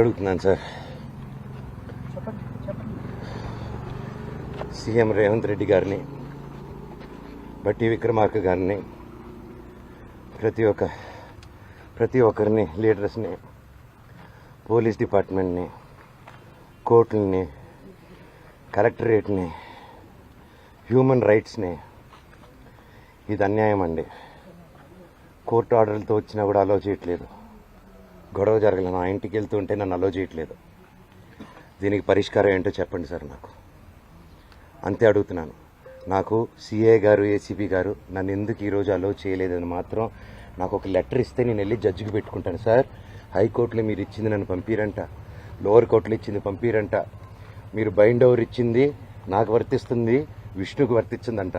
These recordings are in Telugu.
అడుగుతున్నాను సార్. సీఎం రేవంత్ రెడ్డి గారిని, బట్టి విక్రమార్క గారిని, ప్రతి ఒక్కరిని, లీడర్స్ని, పోలీస్ డిపార్ట్మెంట్ని, కోర్టుల్ని, కలెక్టరేట్ని, హ్యూమన్ రైట్స్ని, ఇది అన్యాయం అండి. కోర్టు ఆర్డర్లతో వచ్చినా కూడా అలో చేయట్లేదు. గొడవ జరగలేదు, నా ఇంటికి వెళ్తుంటే నన్ను అలో చేయట్లేదు. దీనికి పరిష్కారం ఏంటో చెప్పండి సార్ నాకు. అంతే అడుగుతున్నాను. నాకు సిఏ గారు, ఏసీపీ గారు నన్ను ఎందుకు ఈరోజు అలో చేయలేదని మాత్రం నాకు ఒక లెటర్ ఇస్తే నేను వెళ్ళి జడ్జికి పెట్టుకుంటాను సార్. హైకోర్టులో మీరు ఇచ్చింది నన్ను పంపిరంట, లోవర్ కోర్టులో ఇచ్చింది పంపిరంట, మీరు బైండ్ ఓవర్ ఇచ్చింది నాకు వర్తిస్తుంది, విష్ణుకు వర్తించిందంట.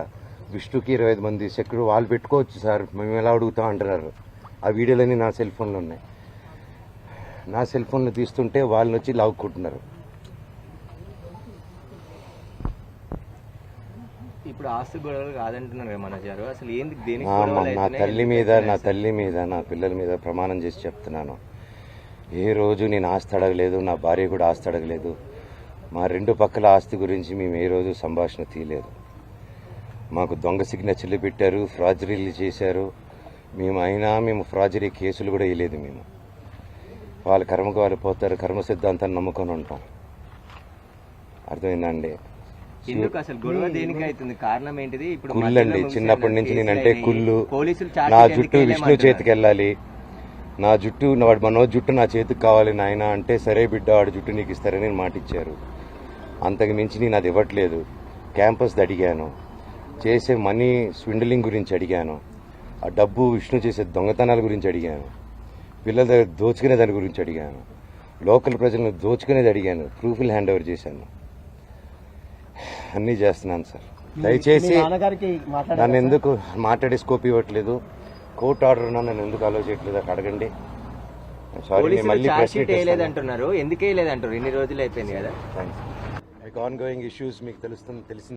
విష్ణుకి 25 మంది సెక్యూరిటీ వాళ్ళు పెట్టుకోవచ్చు సార్, మేము ఎలా అడుగుతాం అంటున్నారు. ఆ వీడియోలన్నీ నా సెల్ ఫోన్లో ఉన్నాయి. నా సెల్ ఫోన్లో తీస్తుంటే వాళ్ళని వచ్చి లాక్కుంటున్నారు. ఇప్పుడు ఆస్తి గొడవలు కాదంటున్నారు కదా మన గారు, అసలు ఏంది దేనికి నా తల్లి మీద నా పిల్లల మీద ప్రమాణం చేసి చెప్తున్నాను. ఏ రోజు నేను ఆస్తి అడగలేదు, నా భార్య కూడా ఆస్తి అడగలేదు. మా రెండు పక్కల ఆస్తి గురించి మేము ఏ రోజు సంభాషణ తీయలేదు. మాకు దొంగ సిగ్నేచర్లు పెట్టారు, ఫ్రాజరీలు చేశారు. మేము ఫ్రాజరీ కేసులు కూడా వేయలేదు. మేము వాళ్ళ కర్మకు వాళ్ళు పోతారు, కర్మ సిద్ధాంతాన్ని నమ్ముకొని ఉంటాం. అర్థమైందండి? ఎందుకు అసలు గొడవ దేనికి అవుతుంది? కారణం ఏంటిది? ఇప్పుడు కుళ్ళండి. చిన్నప్పటి నుంచి నేనంటే కుళ్ళు. నా జుట్టు విష్ణు చేతికి వెళ్ళాలి, నా జుట్టు వాడు మనోజ్ జుట్టు నా చేతికి కావాలి నాయన అంటే, సరే బిడ్డ వాడి జుట్టు నీకు ఇస్తారని మాటిచ్చారు. అంతకు మించి నేను అది ఇవ్వట్లేదు. క్యాంపస్ అడిగాను, చేసే మనీ స్విండలింగ్ గురించి అడిగాను, ఆ డబ్బు విష్ణు చేసే దొంగతనాల గురించి అడిగాను, పిల్లల దగ్గర దోచుకునే దాని గురించి అడిగాను, లోకల్ ప్రజలను దోచుకునేది అడిగాను, ప్రూఫ్లు హ్యాండ్ ఓవర్ చేశాను. అన్నీ చేస్తున్నాను సార్. దయచేసి నన్ను ఎందుకు మాట్లాడే స్కోప్ ఇవ్వట్లేదు, కోర్టు ఆర్డర్ ఉన్నా నన్ను ఎందుకు అలో చేయట్లేదు అక్కడ అడగండి. సారీ, మళ్ళీ అంటున్నారు. ఎందుకు వేయలేదంటారు? ఇన్ని రోజులు అయిపోయింది కదా. ఆన్ గోయింగ్ ఇష్యూస్ మీకు తెలిసింది.